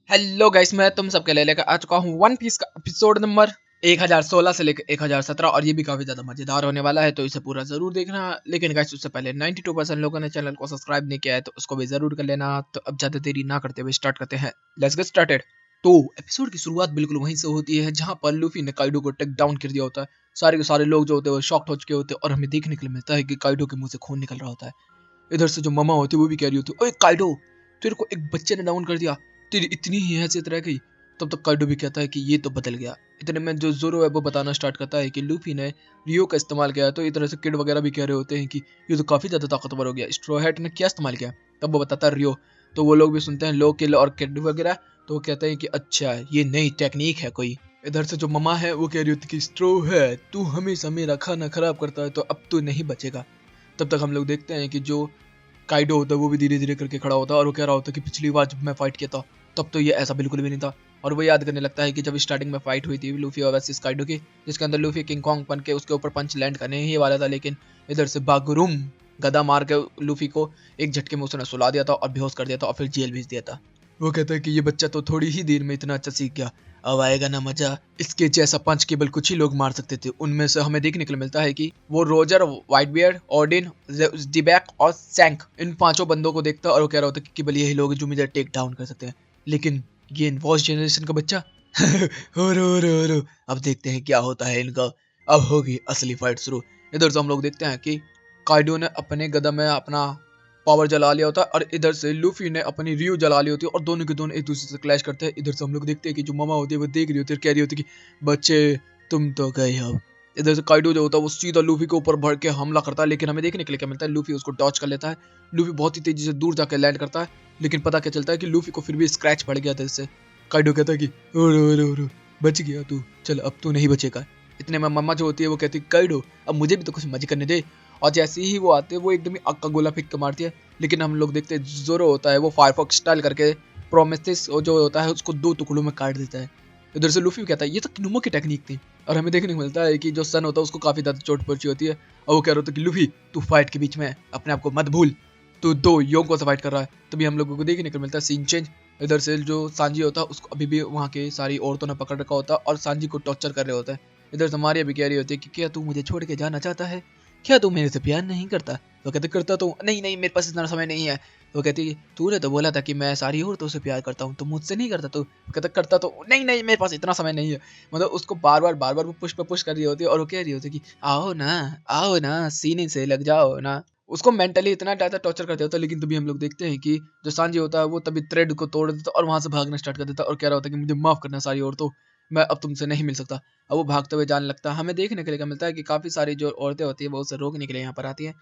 Hello guys, मैं तुम सबके लिए लेकर आ चुका हूँ वन पीस का एपिसोड नंबर 1016 से लेकर 1017 और ये भी काफी ज्यादा मजेदार होने वाला है, तो इसे पूरा जरूर देखना। लेकिन गाइस उससे पहले 92% लोगों ने चैनल को सब्सक्राइब नहीं किया है, तो उसको भी जरूर कर लेना। तो अब ज्यादा देरी ना करते हुए स्टार्ट करते हैं। Let's get started. तो एपिसोड की शुरुआत बिल्कुल वहीं से होती है जहां पर लूफी ने काइडो को टेक डाउन कर दिया होता है। सारे के सारे लोग जो होते हैं वो शॉक्ड हो चुके होते हैं और हमें देखने के लिए मिलता है कि काइडो के मुंह से खून निकल रहा होता है। इधर से जो ममा होती है वो भी कह रही होती है, ओए काइडो, तेरे को एक बच्चे ने डाउन कर दिया, तेरी इतनी ही हैसियत रह गई। तब तक काइडो भी कहता है कि ये तो बदल गया। इतने में जो जोरो है वो बताना स्टार्ट करता है कि लूफी ने रियो का इस्तेमाल किया। तो इस तरह से किड वगैरह भी कह रहे होते हैं कि ये तो काफी ज्यादा ताकतवर हो गया, स्ट्रॉ हैट ने क्या इस्तेमाल किया। तब वो बताता है रियो। तो वो लोग भी सुनते हैं, लो किल और किड वगैरह। तो वो कहते हैं कि अच्छा ये नई टेक्निक है कोई। इधर से जो ममा है वो कह रही होती कि स्ट्रॉ है, तू हमेशा मेरा खाना खराब करता है, तो अब तू नहीं बचेगा। तब तक हम लोग देखते हैं कि जो काइडो होता है वो भी धीरे धीरे करके खड़ा होता है और वो कह रहा होता है कि पिछली बार जब मैं फाइट किया था तब तो ये ऐसा बिल्कुल भी नहीं था। और वो याद करने लगता है कि जब स्टार्टिंग में फाइट हुई थी लूफी और वर्सेस काइडो की, जिसके अंदर लूफी किंग कॉन्ग बन के उसके ऊपर पंच लैंड करने ही वाला था, लेकिन इधर से बागुरुम गदा मार के लूफी को एक झटके में उसने सुला दिया था और बेहोश कर दिया था और फिर जेल भेज दिया था। वो कहता है कि ये बच्चा तो थोड़ी ही देर में इतना अच्छा सीख गया, अब आएगा ना मजा। इसके जैसा पंच केवल कुछ ही लोग मार सकते थे। उनमें से हमें देखने को मिलता है कि वो रोजर, व्हाइट बियर्ड, ओडिन, डिबैक और सैंक, इन पांचों बंदों को देखता और वो कह रहा होता कि केवल यही लोग जो मुझे टेक डाउन कर सकते हैं। लेकिन ये वॉच जनरेशन का बच्चा हो रो। अब देखते हैं क्या होता है इनका। अब होगी असली फाइट शुरू। इधर से हम लोग देखते हैं कि काइडो ने अपने गदा में अपना पावर जला लिया होता है और इधर से लूफी ने अपनी रियो जला ली होती है और दोनों के दोनों एक दूसरे से क्लैश करते हैं। इधर से हम लोग देखते हैं कि जो मामा होती है वो देख रही होती है, कह रही होती है कि बच्चे तुम तो गए अब। इधर से काइडो जो होता है वो सीधा लूफी के ऊपर भर के हमला करता है, लेकिन हमें देखने के लिए क्या मिलता है, लूफी उसको डॉच कर लेता है। लूफी बहुत ही तेजी से दूर जाकर लैंड करता है, लेकिन पता क्या चलता है कि लूफी को फिर भी स्क्रैच पड़ गया था इससे। काइडो कहता है कि ओरो बच गया तू, चल अब तू नहीं बचेगा। इतने में मम्मा जो होती है वो कहती है काइडो अब मुझे भी तो कुछ मजे करने दे। और जैसे ही वो आते हैं वो एकदम ही आग का गोला फेंक के मारती है, लेकिन हम लोग देखते हैं जोरो होता है वो फायरफॉक्स स्टाइल करके प्रोमेथिस जो होता है उसको दो टुकड़ों में काट देता है। इधर से लूफी कहता है ये तो किनुमा की टेक्निक थी। और हमें देखने को मिलता है कि जो सन होता है उसको काफी ज्यादा चोट पहुंची होती है और वो कह रहा होता है कि लूफी तू फाइट के बीच में अपने आप को मत भूल, तू दो योंको से फाइट कर रहा है। तभी हम लोगों को देखने को मिलता है सीन चेंज। इधर से जो सांजी होता है उसको अभी भी वहाँ के सारी औरतों ने पकड़ रखा होता है और सांजी को टॉर्चर कर रहे होते हैं। इधर से मारिया भी कह रही होती है कि क्या तू मुझे छोड़ के जाना चाहता है, क्या तू मेरे से प्यार नहीं करता। तो कहते करता तो नहीं नहीं मेरे पास इतना समय नहीं है। तो कहती तूने तो बोला था कि मैं सारी औरतों से प्यार करता हूँ, तो मुझसे नहीं करता। तो कहता करता तो नहीं नहीं मेरे पास इतना समय नहीं है। मतलब उसको बार बार वो पुश पे पुश कर रही होती है और वो कह रही होती है कि आओ ना सीने से लग जाओ ना। उसको मेंटली इतना ज़्यादा टॉर्चर करते होता है, लेकिन तभी हम लोग देखते हैं कि जो सांजी होता है वो तभी थ्रेड को तोड़ देता और वहां से भागना स्टार्ट कर देता और कह रहा होता है कि मुझे माफ करना सारी औरतों, मैं अब तुमसे नहीं मिल सकता। अब वो भागते हुए जाने लगता है। हमें देखने के लिए क्या मिलता है कि काफ़ी सारी जो औरतें होती है वो उसे रोकने के लिए यहाँ पर आती हैं,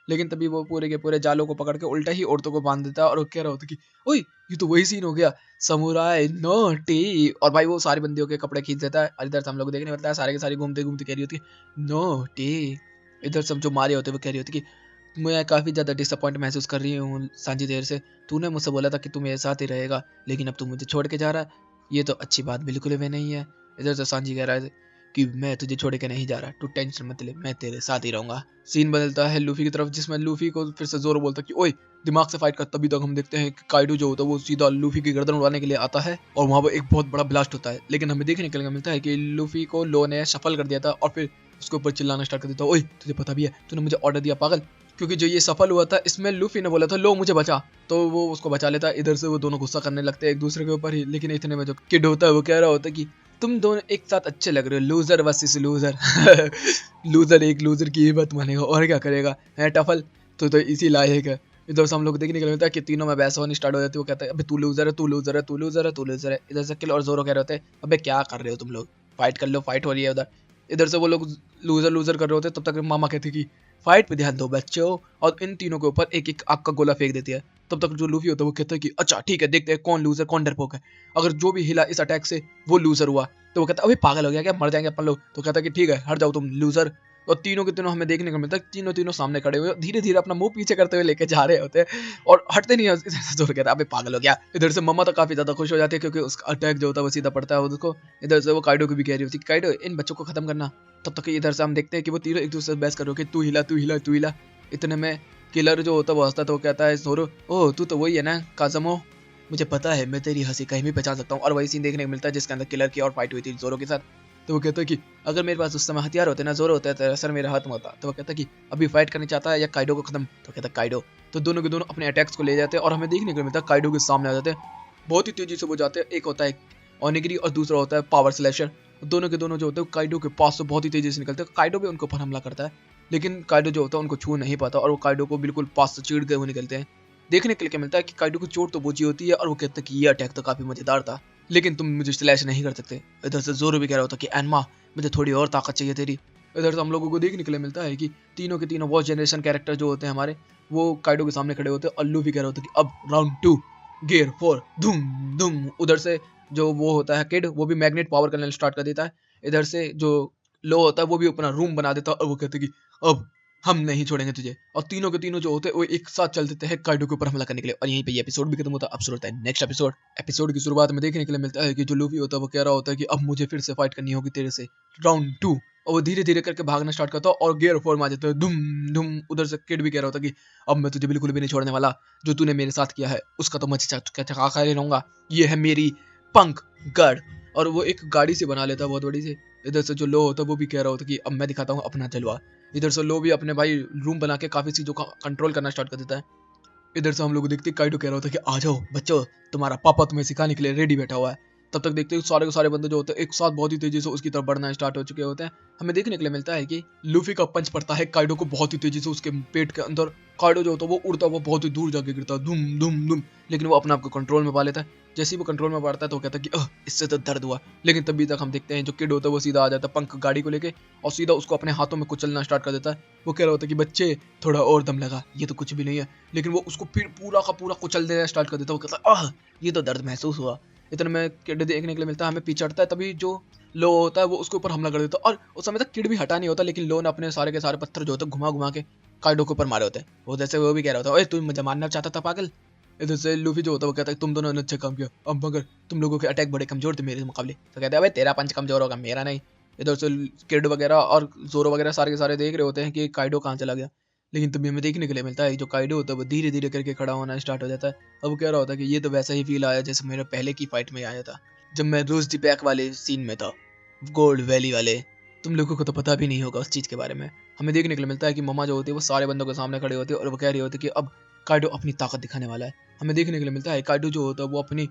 लेकिन तभी वो पूरे के पूरे जालों को पकड़ के उल्टा ही औरतों को बांध देता है और वो कह रहा होता है कि ओए ये तो वही सीन हो गया, समुराई नोटी। और भाई वो सारी बंदियों के कपड़े खींच देता है और इधर से हम लोग देखने मिलता है सारे के सारी घूमते घूमते कह रही होती है नोटी। इधर सब जो मारे होते हैं वो कह रही होती है कि मैं काफ़ी ज़्यादा डिसअपॉइंट महसूस कर रही हूँ सांझी देर से। तूने मुझसे बोला था कि तू मेरे साथ ही रहेगा, लेकिन अब तू मुझे छोड़ के जा रहा है, ये तो अच्छी बात बिल्कुल भी नहीं है। इधर से सांझी कह रहा है कि मैं तुझे छोड़ के नहीं जा रहा, तू टेंशन मत ले, मैं तेरे साथ ही रहूंगा। सीन बदलता है लूफी की तरफ, जिसमें लूफी को फिर से जोरो बोलता है कि ओए दिमाग से फाइट कर। तभी तक हम देखते हैं कि काइडो जो होता है वो सीधा लूफी की गर्दन उड़ाने के लिए आता है और वहां पर एक बहुत बड़ा ब्लास्ट होता है। लेकिन हमें देखने के लिए मिलता है कि लूफी को लो ने सफल कर दिया था और फिर उसके ऊपर चिल्लाना स्टार्ट कर देता है, ओए तुझे पता भी है तूने मुझे ऑर्डर दिया पागल। क्योंकि जो ये सफल हुआ था इसमें लूफी ने बोला था लो मुझे बचा, तो वो उसको बचा लेता है। इधर से वो दोनों गुस्सा करने लगते हैं एक दूसरे के ऊपर ही, लेकिन इतने में जो किड होता है वो कह रहा होता है कि तुम दोनों एक साथ अच्छे लग रहे हो, लूजर वर्सेस लूजर। लूजर एक लूजर की ही बात मानेगा और क्या करेगा, है टफल तो इसी लायक है। इधर से हम लोग देखने के लिए मिलता है कि तीनों में बहस होनी स्टार्ट हो जाती है। वो कहता है अबे तू लूजर है, तू लूजर है, तू लूजर है, तू लूजर है। इधर से किल और जोरो कह रहे होते हैं अबे क्या कर रहे हो तुम लोग, फाइट कर लो, फाइट हो रही है उधर। इधर से वो लोग लूजर लूजर कर रहे होते, तब तक मामा कहते कि फाइट पे ध्यान दो बच्चों, और इन तीनों के ऊपर एक एक आग का गोला फेंक देती है। तब तक जो लूफी होता है वो कहता है कि अच्छा ठीक है देखते हैं कौन लूजर कौन डरपोक है, अगर जो भी हिला इस अटैक से वो लूजर हुआ। तो वो कहता है अभी पागल हो गया क्या, मर जाएंगे अपन लोग। तो कहता है कि ठीक है हट जाओ तुम लूजर। और तीनों के तीनों हमें देखने को मिलता है तीनों तीनों सामने खड़े हुए धीरे धीरे अपना मुंह पीछे करते हुए लेके जा रहे होते हैं और हटते नहीं है। जोर कहता है अबे पागल हो गया। इधर से मम्मा तो काफी ज्यादा खुश हो जाती है क्योंकि उसका अटैक जो होता है वो सीधा पड़ता है उसको। इधर से वो काइडो को भी कह रही होती है काइडो इन बच्चों को खत्म करना। तब तक इधर से हम देखते हैं कि वो तीनों एक दूसरे से बहस कर रहे हो कि तू हिला तू हिला तू हिला। इतने में किलर जो होता है वो हंसता तो वो कहता है जोरो ओ तू तो वही है ना काजमो, मुझे पता है मैं तेरी हंसी कहीं भी पहचान सकता हूँ। और वही सीन देखने को मिलता है जिसके अंदर किलर की और फाइट हुई थी जोरो के साथ। तो वो कहता है कि अगर मेरे पास उस समय हथियार होते ना, जोरो होता है, तेरा सर मेरा हाथ में होता। तो वो कहता है कि अभी फाइट करना चाहता है या काइडो को खत्म। तो कहता है काइडो। तो दोनों के दोनों अपने अटैक्स को ले जाते हैं और हमें देखने को मिलता है काइडो के सामने आ जाते हैं। बहुत ही तेजी से वो जाते हैं। एक होता है ओनिगिरी और दूसरा होता है पावर स्लैशर। दोनों के दोनों जो होते हैं काइडो के पास से बहुत ही तेजी से निकलते हैं। काइडो भी उनके ऊपर हमला करता है, लेकिन काइडो जो होता है उनको छू नहीं पाता और वो काइडो को बिल्कुल पास से चीरते हुए निकलते हैं। देखने के लिए क्या मिलता है कि काइडो को चोट तो पहुंची होती है और वो कहते हैं कि ये अटैक तो काफी मजेदार था, लेकिन तुम मुझे स्लैश नहीं कर सकते। इधर से जोरो भी कह रहा होता कि एनमा, मुझे थोड़ी और ताकत चाहिए तेरी। इधर से हम लोगों को देखने के लिए मिलता है कि तीनों के तीनों वॉच जनरेशन कैरेक्टर जो होते हैं हमारे, वो काइडो के सामने खड़े होते हैं। अल्लू भी कह रहा होता है कि अब राउंड 2 गियर 4 धूम धूम। उधर से जो वो होता है किड, वो भी मैग्नेट पावर करना स्टार्ट कर देता है। इधर से जो लो होता है वो भी अपना रूम बना देता है और वो कहते हैं कि अब हम नहीं छोड़ेंगे तुझे। और तीनों के तीनों जो होते हैं वो एक साथ चल देते हैं काइडो के ऊपर हमला करने के लिए। और यहीं पे ये एपिसोड भी खत्म होता है। अब शुरू होता है नेक्स्ट एपिसोड। एपिसोड की शुरुआत में देखने के लिए मिलता है कि जो लूफी होता है वो कह रहा होता है कि अब मुझे फिर से फाइट करनी होगी तेरे से, राउंड 2। और वो धीरे धीरे करके भागना स्टार्ट करता है और गियर 4 में आ जाता है, धूम धूम। उधर से किड भी कह रहा होता है कि अब मैं तुझे बिल्कुल भी नहीं छोड़ने वाला। जो तूने मेरे साथ किया है उसका तो मैं चका खा रहूंगा। ये है मेरी पंख गार्ड। और वो एक गाड़ी से बना लेता है बहुत बड़ी से। इधर से जो लो होता है वो भी कह रहा होता है कि अब मैं दिखाता हूँ अपना जलवा। इधर से लो भी अपने भाई रूम बना के काफी चीजों का कंट्रोल करना स्टार्ट कर देता है। इधर से हम लोग देखते काइडो कह रहा होता है कि आ जाओ बच्चों, तुम्हारा पापा तुम्हें सिखाने के लिए रेडी बैठा हुआ है। तब तक देखते हैं सारे के सारे बंदे जो होते हैं एक साथ बहुत ही तेजी से उसकी तरफ बढ़ना स्टार्ट हो चुके होते हैं। हमें देखने के लिए मिलता है कि लूफी का पंच पड़ता है काइडो को बहुत ही तेजी से उसके पेट के अंदर। काइडो जो होता है वो उड़ता हुआ बहुत ही दूर जाके गिरता है, धूम धूम धूम। लेकिन वो अपने आप को कंट्रोल में पा लेता है। जैसे ही वो कंट्रोल में पाता है तो वो कहता है कि इससे तो दर्द हुआ। लेकिन तभी तक हम देखते हैं जो किड होता है वो सीधा आ जाता है पंख गाड़ी को लेके और सीधा उसको अपने हाथों में कुचलना स्टार्ट कर देता है। वो कह रहा होता है कि बच्चे थोड़ा और दम लगा, ये तो कुछ भी नहीं है। लेकिन वो उसको फिर पूरा का पूरा कुचल देना स्टार्ट कर देता है। वो कहता है ये तो दर्द महसूस हुआ। इतने में किड देखने के लिए मिलता है, हमें पीछे हटता है। तभी जो लो होता है वो उसके ऊपर हमला कर देता है और उस समय तक किड भी हटा नहीं होता, लेकिन लो ने अपने सारे के सारे पत्थर जो होते हैं घुमा घुमा के काइडो के ऊपर मारे होते हैं। वो जैसे वो भी कह रहा होता है, ओए तू मुझे मारना चाहता था पागल। इधर से लूफी जो होता है वो कहता है तुम दोनों ने अच्छा काम किया, अब मगर तुम लोगों के अटैक बड़े कमजोर थे मेरे मुकाबले। तो कहते हैं अबे तेरा पंच कमजोर होगा, मेरा नहीं। इधर से किड वगैरह और जोरो वगैरह सारे के सारे देख रहे होते हैं कि काइडो कहाँ चला गया। लेकिन तभी हमें देखने के लिए मिलता है जो काइडो होता है वो धीरे धीरे करके खड़ा होना स्टार्ट हो जाता है। अब वो कह रहा होता है कि ये तो वैसा ही फील आया जैसे मेरे पहले की फाइट में आया था, जब मैं रोज दी पैक वाले सीन में था, गोल्ड वैली वाले। तुम लोगों को तो पता भी नहीं होगा उस चीज के बारे में। हमें देखने के लिए मिलता है कि मम्मा जो होती है वो सारे बंदों के सामने खड़े होते हैं और वो कह रही होती है कि अब काइडो अपनी ताकत दिखाने वाला है। हमें देखने के लिए मिलता है काइडो जो होता है वो अपनी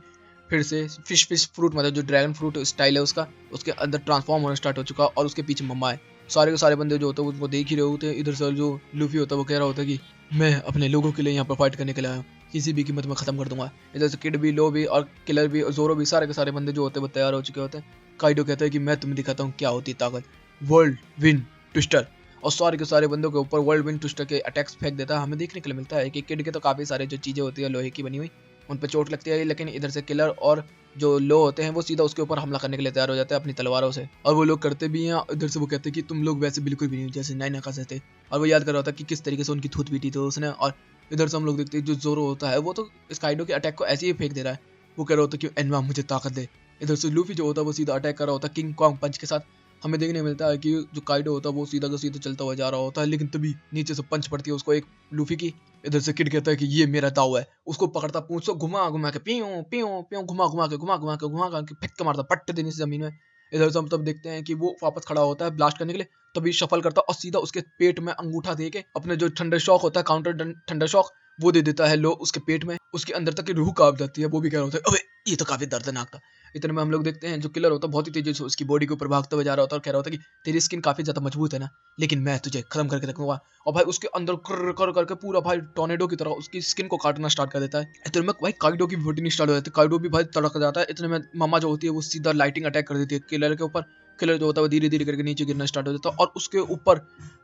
फिर से फिश फ्रूट मतलब जो ड्रैगन फ्रूट स्टाइल है उसका, उसके अंदर ट्रांसफॉर्म होना स्टार्ट हो चुका और उसके पीछे मम्मा है। सारे के सारे बंदे जो होते हैं उनको देख ही रहे होते हैं। इधर से जो लूफी होता है वो कह रहा होता है कि मैं अपने लोगों के लिए यहाँ पर फाइट करने के लिए आया हूँ, किसी भी कीमत में खत्म कर दूंगा। इधर से किड भी, लो भी और किलर भी और जोरो भी सारे के सारे बंदे जो होते हैं वो तैयार हो चुके होते हैं। काइडो कहता है कि मैं तुम्हें दिखाता हूँ क्या होती ताकत, वर्ल्ड विन ट्विस्टर। और सारे के सारे बंदों के ऊपर वर्ल्ड विन ट्विस्टर के अटैक्स फेंक देता है। हमें देखने के लिए मिलता है कि किड के तो काफी सारे जो चीजें होती है लोहे की बनी हुई, उन पर चोट लगती है। लेकिन इधर से किलर और जो लो होते हैं वो सीधा उसके ऊपर हमला करने के लिए तैयार हो जाते हैं अपनी तलवारों से, और वो लोग करते भी हैं। इधर से वो कहते हैं कि तुम लोग वैसे बिल्कुल भी नहीं जैसे नाइना का थे। और वो याद कर रहा था कि किस तरीके से उनकी थूत पीटी थी उसने। और इधर से हम लोग देखते हैं जो जोरो होता है वो तो स्काइडो के अटैक को ऐसे ही फेंक दे रहा है। वो कह रहा होता है कि एनवा मुझे ताकत दे। इधर से लूफी जो होता है वो सीधा अटैक कर रहा होता है किंग कॉन्ग पंच के साथ। हमें देखने मिलता है कि जो काइडो होता है वो सीधा का सीधा चलता हुआ जा रहा होता है, लेकिन तभी नीचे से पंच पड़ती है उसको एक लूफी की। इधर से किड कहता है कि ये मेरा दाव है, उसको पकड़ता पूंछ से घुमा घुमा के पियो पियो पियो घुमा के फेंक के मारता पट्ट देने से जमीन में। इधर से हम तब देखते हैं कि वो वापस खड़ा होता है ब्लास्ट करने के लिए, तभी शफल करता और सीधा उसके पेट में अंगूठा दे के अपने जो थंडर शॉक होता है काउंटर थंडर शॉक वो दे देता है लो उसके पेट में। उसके अंदर तक की रूह कांप जाती है। वो भी कह रहा होता है अबे ये तो काफी दर्दनाक था। इतने में हम लोग देखते हैं जो किलर होता है बहुत ही तेजी से उसकी बॉडी के ऊपर भागता हुआ जा रहा होता है और कह रहा होता है कि तेरी स्किन काफी ज्यादा मजबूत है ना, लेकिन मैं तुझे खत्म करके रखूंगा। और भाई उसके अंदर कर कर करके पूरा भाई टोर्नेडो की तरह उसकी स्किन को काटना स्टार्ट कर देता है। इतने में भाई काइडो की फुटनी स्टार्ट हो जाती है, काइडो भी भाई तड़क जाता है। इतने में मामा जो होती है वो सीधा लाइटिंग अटैक कर देती है किलर के ऊपर। किलर जो होता है वो धीरे धीरे करके नीचे गिरना स्टार्ट हो जाता है और उसके ऊपर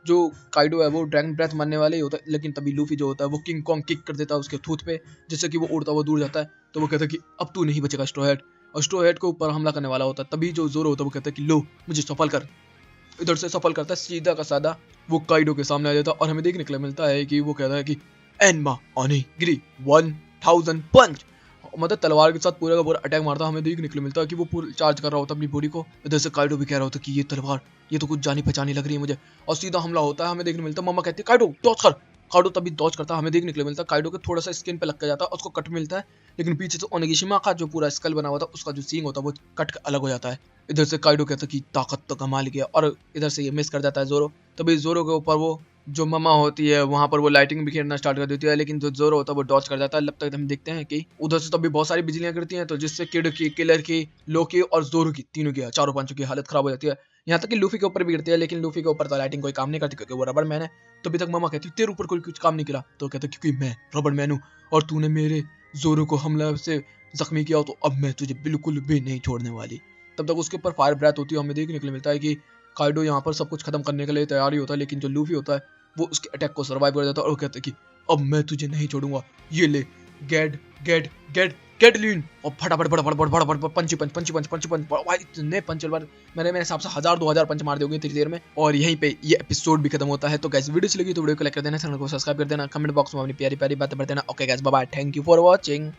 जो काइडो है वो ड्रैगन ब्रेथ मारने वाले ही होता है। लेकिन तभी लूफी जो होता है वो किंग कॉन्ग किक कर देता है उसके थूथ पे, जिससे कि वो उड़ता हुआ दूर जाता है। तो वो कहता है कि अब तू नहीं बचेगा स्ट्रॉ हैट, और स्ट्रॉ हैट के ऊपर हमला करने वाला होता है। तभी जो जोरो होता है वो कहता है कि लो मुझे सफल कर। इधर से सफल करता है सीधा का सादा वो काइडो के सामने आ जाता है और हमें देखने के लिए मिलता है कि वो कहता है कि एनमा ओनिगिरी 1000 पंच, मतलब तलवार के साथ पूरा का पूरा अटैक मारता। हमें देखने के लिए मिलता है कि वो पूरा चार्ज कर रहा होता है अपनी बॉडी को। इधर से काइडो भी कह रहा होता है कि ये तलवार ये तो कुछ जानी पहचानी लग रही है मुझे, और सीधा हमला होता है। हमें देखने मिलता है मम्मा कहती है काइडो डॉज कर, काइडो तभी डॉज करता है, हमें देखने के लिए मिलता है काइडो के थोड़ा सा स्किन पे लग के जाता है, उसको कट मिलता है, लेकिन पीछे से ओनेगिशिमा का जो पूरा स्कल बना हुआ था उसका जो सींग होता है वो कट के अलग हो जाता है। इधर से काइडो कहता है कि ताकत तो कमाल की है, और इधर से ये मिस कर जाता है जोरो। तभी जोरो के ऊपर वो जो ममा होती है वहां पर वो लाइटिंग बिखेरना स्टार्ट कर देती है, लेकिन जो जोरो होता है वो डॉज कर जाता है। तब तक हम देखते हैं कि उधर से तभी बहुत सारी बिजलियां गिरती हैं, तो जिससे किड की, किलर की, लोकी और जोरो की, तीनों की, चारों पांचों की हालत खराब हो जाती है। यहाँ तक कि लूफी के ऊपर भी गिरती है, लेकिन लूफी के ऊपर तो लाइटिंग कोई काम नहीं करती क्योंकि वो रबड़ मैन है। तभी तक ममा कहती है तेरे ऊपर कोई कुछ काम नहीं किया, तो कहता क्योंकि मैं रबड़ मैन हूँ और तूने मेरे जोरो को हमला से जख्मी किया, तो अब मैं तुझे बिल्कुल भी नहीं छोड़ने वाली। तब तक उसके ऊपर फायर ब्रेथ होती है, हमें देखने के लिए मिलता है कि काइडो यहाँ पर सब कुछ खत्म करने के लिए तैयार ही होता है, लेकिन जो लूफी होता है वो उसके अटैक को सर्वाइव कर जाता है और वो कहता है कि अब मैं तुझे नहीं छोड़ूंगा, ये ले गेट गेट गेट गेट लीन, और फटाफट बड़ा बड़ा बड़ा बड़ा पंची पंच पंची पंच पंची पंच भाई इतने पंच बार मैंने मेरे हिसाब से 1000-2000 पंच मार दोगे इतनी देर में। और यहीं पे ये एपिसोड भी खत्म होता है। तो गाइस वीडियो अच्छी लगी तो वीडियो को लाइक कर देना, चैनल को सब्सक्राइब कर देना, कमेंट बॉक्स में अपनी प्यारी प्यारी बातें भर देना। Okay guys bye bye, thank you for watching.